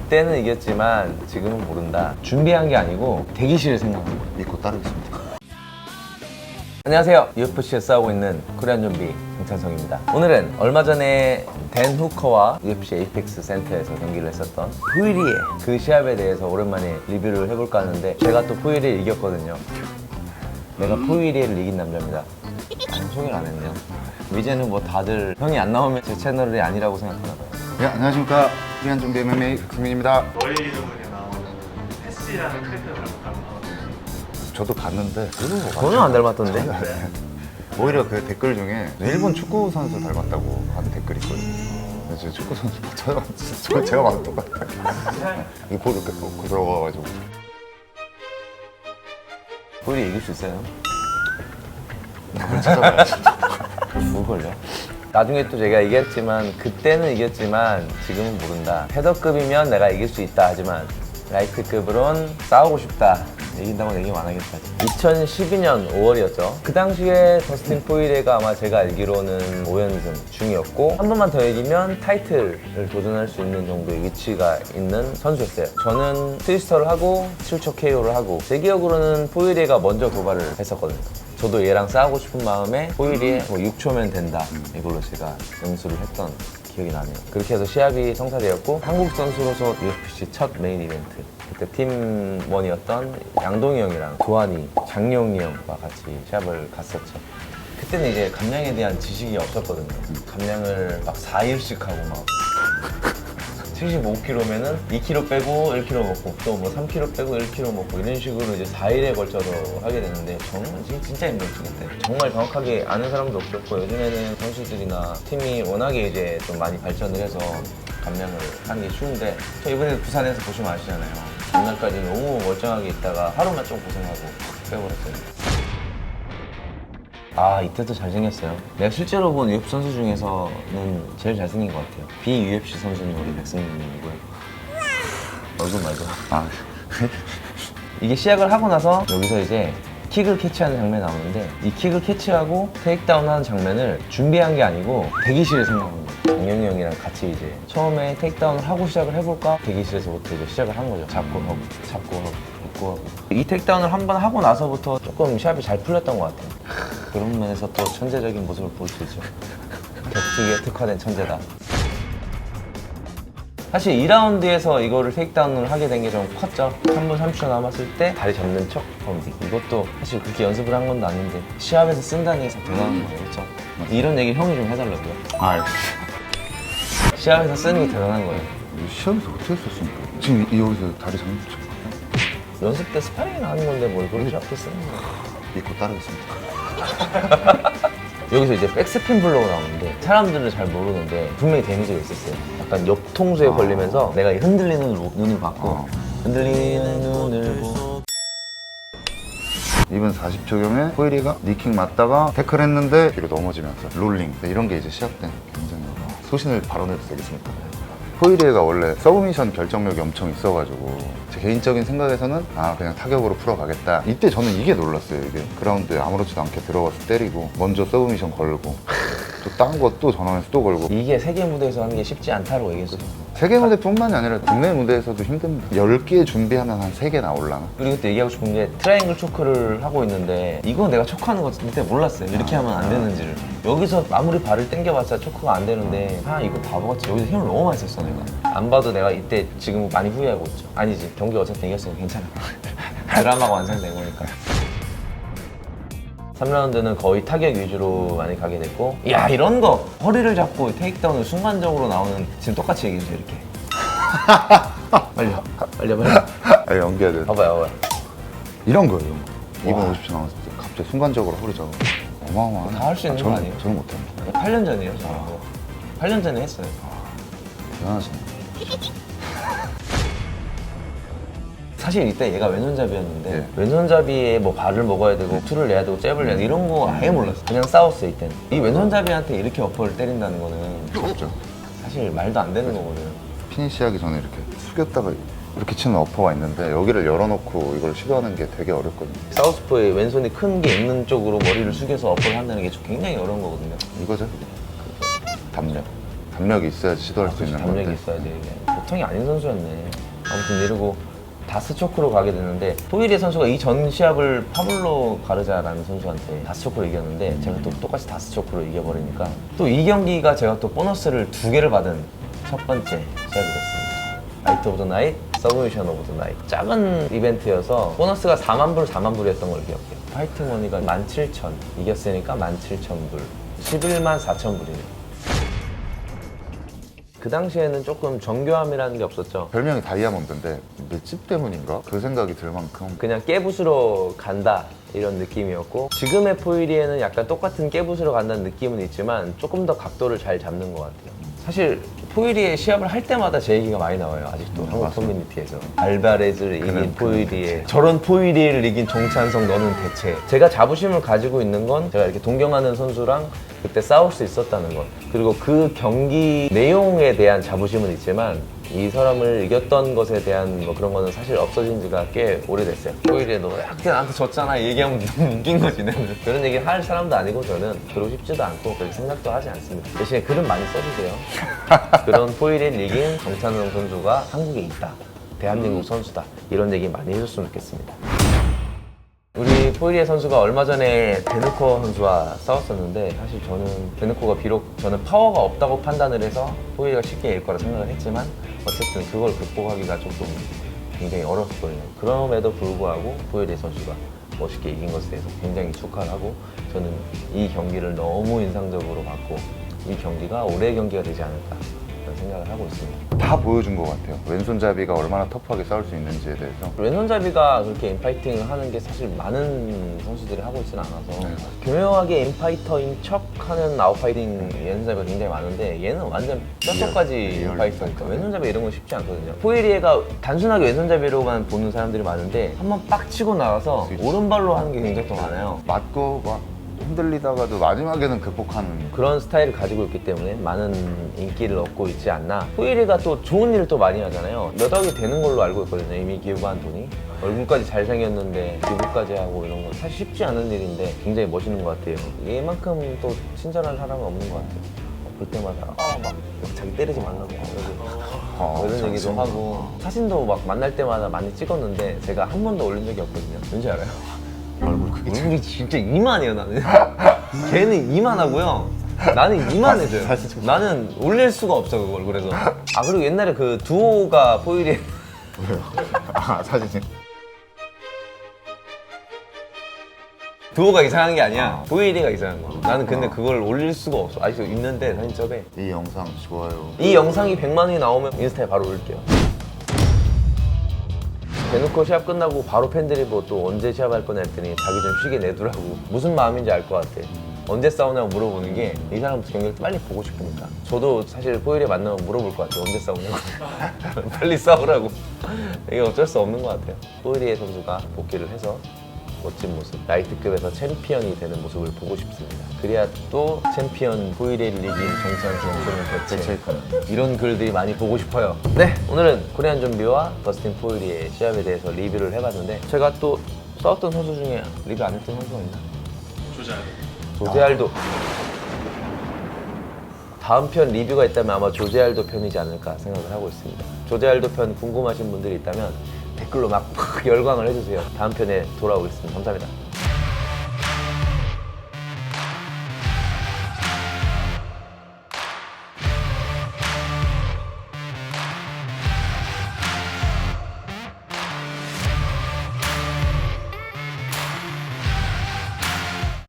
그때는 이겼지만 지금은 모른다. 준비한 게 아니고 대기실을 생각한 거예요. 믿고 따르겠습니다. 안녕하세요. UFC에 싸우고 있는 코리안 좀비 정찬성입니다. 오늘은 얼마 전에 댄 후커와 UFC 에이펙스 센터에서 경기를 했었던 후이리의 그 시합에 대해서 오랜만에 리뷰를 해볼까 하는데 제가 또 후이리를 이겼거든요. 내가 후이리를 이긴 남자입니다. 소개를 안 했네요. 이제는 뭐 다들 형이 안 나오면 제 채널이 아니라고 생각하나 봐요. 네, 안녕하십니까. 코리안 좀비 MMA 박승민입니다. 너의 이름을에 나오는 패시라는 캐릭터를 닮았다고. 저도 봤는데 전혀 안 닮았던데? 오히려 그 댓글 중에 일본 축구 선수 닮았다고 하는 댓글이 있거든요. 근데 저 축구 선수 찾아봤는데 제가 봐도 똑같아요. 이거 보고 이렇게 들어가가지고 후이리 이길 수 있어요? 한번 찾아봐야지. 뭘걸요? 나중에 또 제가 이겼지만 그때는 이겼지만 지금은 모른다. 패더급이면 내가 이길 수 있다 하지만 라이트급으론 싸우고 싶다. 이긴다고 얘기만 안 하겠다. 2012년 5월이었죠. 그 당시에 더스틴 포이레가 아마 제가 알기로는 5연승 중이었고 한 번만 더 이기면 타이틀을 도전할 수 있는 정도의 위치가 있는 선수였어요. 저는 트위스터를 하고 7초 KO를 하고 제 기억으로는 포이레가 먼저 도발을 했었거든요. 저도 얘랑 싸우고 싶은 마음에 포이리에 뭐 6초면 된다 이걸로 제가 연수를 했던 기억이 나네요. 그렇게 해서 시합이 성사되었고 한국 선수로서 UFC 첫 메인 이벤트 그때 팀원이었던 양동이 형이랑 도환이, 장용이 형과 같이 시합을 갔었죠. 그때는 이제 감량에 대한 지식이 없었거든요. 감량을 막 4일씩 하고 막 75kg면은 2kg 빼고 1kg 먹고 또 뭐 3kg 빼고 1kg 먹고 이런 식으로 이제 4일에 걸쳐서 하게 되는데 정말 진짜 힘들었죠 그때. 정말 정확하게 아는 사람도 없었고 요즘에는 선수들이나 팀이 워낙에 이제 좀 많이 발전을 해서 감량을 하는 게 쉬운데 저 이번에 부산에서 보시면 아시잖아요. 전날까지 너무 멀쩡하게 있다가 하루만 좀 고생하고 빼버렸어요. 아 이때도 잘생겼어요. 내가 실제로 본 UFC 선수 중에서는 제일 잘생긴 것 같아요. BUFC 선수는 우리 백승민님이고요. 얼굴 말고. 이게 시작을 하고 나서 여기서 이제 킥을 캐치하는 장면이 나오는데 이 킥을 캐치하고 테이크다운 하는 장면을 준비한 게 아니고 대기실을 생각한 거예요. 장영이 형이랑 같이 이제 처음에 테이크다운을 하고 시작을 해볼까? 대기실에서부터 이제 시작을 한 거죠. 잡고 하고 잡고 하고 잡고 하고 이 테이크다운을 한 번 하고 나서부터 조금 시합이 잘 풀렸던 것 같아요. 그런 면에서 또 천재적인 모습을 볼 수 있죠. 격투기에 특화된 천재다. 사실 2라운드에서 이거를 테이크다운을 하게 된 게 좀 컸죠. 3분 30초 남았을 때 다리 접는 척 범디. 이것도 사실 그렇게 연습을 한 건 아닌데 시합에서 쓴다는 게 대단한 거예요. 그렇죠? 이런 얘기 형이 좀 해달라고요. 시합에서 쓰는 게 대단한 거예요. 시합에서 어떻게 썼습니까? 지금 여기서 다리 잡는 척 연습 때 스파링을 하는 건데 뭘 그걸 시합 때 쓰는 거예요. 믿고 따르겠습니다. 여기서 이제 백스핀 블로우 나오는데 사람들은 잘 모르는데 분명히 데미지가 있었어요. 약간 옆통수에 걸리면서 내가 흔들리는 눈을 봤고 흔들리는 눈을 보고 이번 40초경에 포이리가 니킥 맞다가 태클 했는데 뒤로 넘어지면서 롤링 이런 게 이제 시작된 굉장히 소신을 발언해도 되겠습니까? 포이리가 원래 서브미션 결정력이 엄청 있어가지고 제 개인적인 생각에서는 그냥 타격으로 풀어가겠다. 이때 저는 이게 놀랐어요. 이게 그라운드에 아무렇지도 않게 들어가서 때리고 먼저 서브미션 걸고 또 딴 거 또 전환해서 또 걸고 이게 세계 무대에서 하는 게 쉽지 않다고 얘기했어요. 세계 무대뿐만이 아니라 국내 무대에서도 힘듭니다. 10개 준비하면 한 3개 나올라나? 그리고 또 얘기하고 싶은 게 트라이앵글 초크를 하고 있는데 이거 내가 초크하는 거 그때 몰랐어요. 이렇게 하면 안 되는지를. 여기서 아무리 발을 당겨봤자 초크가 안 되는데 이거 바보같이 여기서 힘을 너무 많이 썼어 내가. 안 봐도 내가 이때 지금 많이 후회하고 있죠. 아니지 경기 어차피 이겼으면 괜찮아. 드라마가 완성된 거니까. 3라운드는 거의 타격 위주로 많이 가게 됐고 야 이런 거 허리를 잡고 테이크다운을 순간적으로 나오는 지금 똑같이 얘기해주세요 이렇게. 빨리 연기해야 돼. 봐봐요. 이런 거예요. 이런 거. 2분 50초 남았을 때 갑자기 순간적으로 허리 잡아. 어마어마하네. 다 할 수 있는 거 아니에요? 저는 못합니다. 8년 전이에요 저는. 8년 전에 했어요. 대단하시네. 사실 이때 얘가 왼손잡이였는데 네. 왼손잡이에 뭐 발을 먹어야 되고 투를 내야 되고 잽을 내야 되고 이런 거 아예 몰랐어. 그냥 싸웠어요 이때는. 이 왼손잡이한테 이렇게 어퍼를 때린다는 거는 무섭죠. 사실 말도 안 되는 거거든요. 피니시 하기 전에 이렇게 숙였다가 이렇게 치는 어퍼가 있는데 여기를 열어놓고 이걸 시도하는 게 되게 어렵거든요. 사우스포에 왼손이 큰 게 있는 쪽으로 머리를 숙여서 어퍼를 한다는 게 굉장히 어려운 거거든요. 이거죠? 담력. 담력이 있어야지 시도할 수 있는 담력이 건데. 있어야 돼 이게. 보통이 아닌 선수였네. 아무튼 이러고 다스초크로 가게 됐는데 포이리에 선수가 이 전 시합을 파블로 가르자라는 선수한테 다스초크로 이겼는데 제가 또 똑같이 다스초크로 이겨버리니까 또 이 경기가 제가 또 보너스를 2개를 받은 첫 번째 시합이 됐습니다. 나이트 오브 더 나잇, 서브미션 오브 더 나잇. 작은 이벤트여서 보너스가 4만 불, 4만 불이었던 걸 기억해요. 파이팅 머니가 17,000, 이겼으니까 17,000불, 11만 4천 불이네요. 그 당시에는 조금 정교함이라는 게 없었죠. 별명이 다이아몬드인데 맷집 때문인가? 그 생각이 들 만큼 그냥 깨부수러 간다 이런 느낌이었고 지금의 포이리에는 약간 똑같은 깨부수러 간다는 느낌은 있지만 조금 더 각도를 잘 잡는 것 같아요. 사실 포이리에 시합을 할 때마다 제 얘기가 많이 나와요. 아직도 한국 맞습니다. 커뮤니티에서 알바레즈를 이긴 그래. 포이리에 저런 포이리에를 이긴 정찬성 너는 대체. 제가 자부심을 가지고 있는 건 제가 이렇게 동경하는 선수랑 그때 싸울 수 있었다는 것, 그리고 그 경기 내용에 대한 자부심은 있지만 이 사람을 이겼던 것에 대한 뭐 그런 거는 사실 없어진 지가 꽤 오래됐어요. 포이리에 너 그때 나한테 졌잖아 이 얘기하면 너무 웃긴 거지. 나는 그런 얘기 할 사람도 아니고 저는 그러고 싶지도 않고 그렇게 생각도 하지 않습니다. 대신에 글은 많이 써주세요. 그런 포이리를 이긴 정찬성 선수가 한국에 있다, 대한민국 선수다, 이런 얘기 많이 해줬으면 좋겠습니다. 우리 포이리에 선수가 얼마 전에 데누코 선수와 싸웠었는데 사실 저는 데누코가 비록 저는 파워가 없다고 판단을 해서 포이리가 쉽게 이길 거라 생각을 했지만 어쨌든 그걸 극복하기가 조금 굉장히 어렵거든요. 그럼에도 불구하고 포이리에 선수가 멋있게 이긴 것에 대해서 굉장히 축하를 하고 저는 이 경기를 너무 인상적으로 봤고 이 경기가 올해의 경기가 되지 않을까 그런 생각을 하고 있습니다. 다 보여준 것 같아요. 왼손잡이가 얼마나 터프하게 싸울 수 있는지에 대해서. 왼손잡이가 그렇게 인파이팅을 하는 게 사실 많은 선수들이 하고 있지는 않아서 네. 교묘하게 인파이터인 척 하는 아웃파이팅 왼손잡이가 굉장히 많은데 얘는 완전 뼛속까지 리얼 인파이터니까 인파이터. 왼손잡이 이런 건 쉽지 않거든요. 포이리에가 단순하게 왼손잡이로만 보는 사람들이 많은데 한번 빡 치고 나와서 오른발로 하는 게 굉장히 또 많아요. 맞고 막 흔들리다가도 마지막에는 극복하는. 그런 스타일을 가지고 있기 때문에 많은 인기를 얻고 있지 않나. 포이리가 또 좋은 일을 또 많이 하잖아요. 몇 억이 되는 걸로 알고 있거든요. 이미 기부한 돈이. 얼굴까지 잘생겼는데 기부까지 하고 이런 건 사실 쉽지 않은 일인데 굉장히 멋있는 것 같아요. 얘만큼 또 친절한 사람은 없는 것 같아요. 볼 때마다 막 자기 때리지 말라고 이런 얘기도 하고 사진도 막 만날 때마다 많이 찍었는데 제가 한 번도 올린 적이 없거든요. 왠지 알아요? 얼굴 크기 차이. 얼굴이 진짜 이만해요 나는. 걔는 이만하고요. 나는 이만해져요. 나는 올릴 수가 없어 그걸. 그래서 아 그리고 옛날에 그 두오가 포이리에 아, 사진이. 두오가 이상한 게 아니야. 포이리가 이상한 거. 나는 근데 그걸 올릴 수가 없어. 아직도 있는데 사진첩에. 이 영상 좋아요. 이 영상이 100만 원이 나오면 인스타에 바로 올릴게요. 대놓고 시합 끝나고 바로 팬들이 뭐 또 언제 시합할 거냐 했더니 자기 좀 쉬게 내두라고. 무슨 마음인지 알 것 같아. 언제 싸우냐고 물어보는 게 이 사람 경기를 빨리 보고 싶으니까. 저도 사실 포이리에 만나면 물어볼 것 같아요. 언제 싸우냐고. 빨리 싸우라고. 이게 어쩔 수 없는 것 같아요. 포이리에 선수가 복귀를 해서 멋진 모습, 라이트급에서 챔피언이 되는 모습을 보고 싶습니다. 그래야 또 챔피언 포이리에를 이긴 정찬성 선수는 대체 이런 글들이 많이 보고 싶어요. 네, 오늘은 코리안 좀비와 더스틴 포이리의 시합에 대해서 리뷰를 해봤는데 제가 또 싸웠던 선수 중에 리뷰 안 했던 선수가 있나? 조자르. 조제알도. 다음 편 리뷰가 있다면 아마 조제알도 편이지 않을까 생각을 하고 있습니다. 조제알도 편 궁금하신 분들이 있다면 댓글로 막 열광을 해주세요. 다음 편에 돌아오겠습니다. 감사합니다.